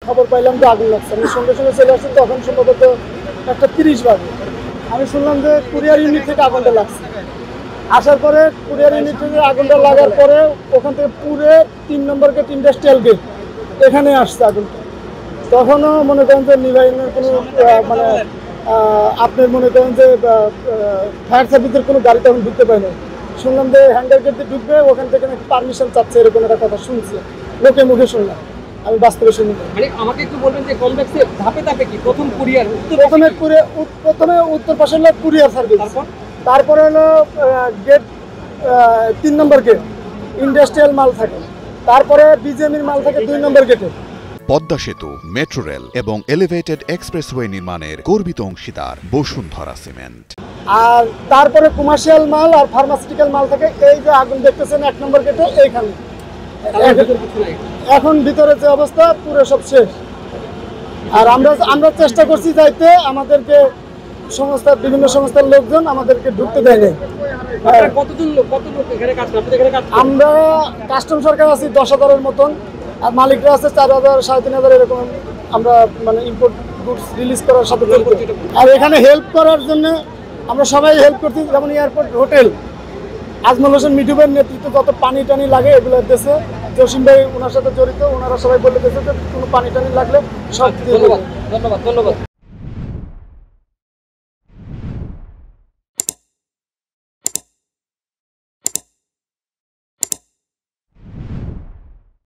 খবর পাইলাম যে আগুন লাগছে, আমি সঙ্গে সঙ্গে চলে আসছি। তখন সম্ভবত 1:30 বাজে। আমি শুনলাম যে কুরিয়ার ইউনিট থেকে আগুনটা লাগছে। আসার পরে কুরিয়ার ইউনিট থেকে আগুনটা লাগার পরে ওখান থেকে পুরে 3 নম্বর গেট, ইন্ডাস্ট্রিয়াল গেট, এখানে আসছে আগুনটা। তখনও মনে করেন যে নিভাইনের কোনো মানে আপনার মনে করেন যে ফায়ার সার্ভিসের কোনো গাড়ি তখন ঢুকতে পারে না। শুনলাম যে হ্যান্ডার গেট দিয়ে ঢুকবে, ওখান থেকে নাকি পারমিশন চাচ্ছে, এরকম একটা কথা শুনছি, লোকে মুখে শুনলাম, আমি বাস্তবে শুনি। মানে আমাকে একটু বলবেন যে কমপ্লেক্সে ধাপে ধাপে কি প্রথম কুরিয়ার, প্রথমে উত্তর পাশে হলো কুরিয়ার সার্ভিস, তারপরে হলো গেট 3 নম্বর গেট, ইন্ডাস্ট্রিয়াল মাল থাকে, তারপরে বিজেএমির মাল থাকে 2 নম্বর গেটে। পদ্মা সেতু, মেট্রো রেল এবং এলিভেটেড এক্সপ্রেসওয়ে নির্মাণের গর্বিত অংশীদার বসুন্ধরা সিমেন্ট। আর তারপরে কমার্শিয়াল মাল আর ফার্মাসিউটিক্যাল মাল থাকে। এই যে আগুন দেখতেছেন 1 নম্বর গেটে, এইখানে এখন ভিতরে যে অবস্থা পুরো সব শেষ। আর আমরা চেষ্টা করছি যাইতে, আমাদেরকে বিভিন্ন সংস্থার লোকজন আমাদেরকে ঢুকতে দেয় নাই। কত লোক এখানে কাজ করে? আমরা কাস্টম সরকার আছি 10,000-এর মতন, আর মালিকরা আছে 4,000 3,500 এরকম। আমরা মানে ইম্পোর্ট গুডস রিলিজ করার সাথে জড়িত। আর এখানে হেল্প করার জন্য আমরা সবাই হেল্প করছি, যেমন এয়ারপোর্ট হোটেল আজমল হোসেন মিঠুবের নেতৃত্বে যত পানি টানি লাগে এগুলো দেশে, জসিম ভাই ওনার সাথে জড়িত, ওনারা সবাই বলে দিয়েছে যে কোনো পানি টানি লাগলে সব। ধন্যবাদ।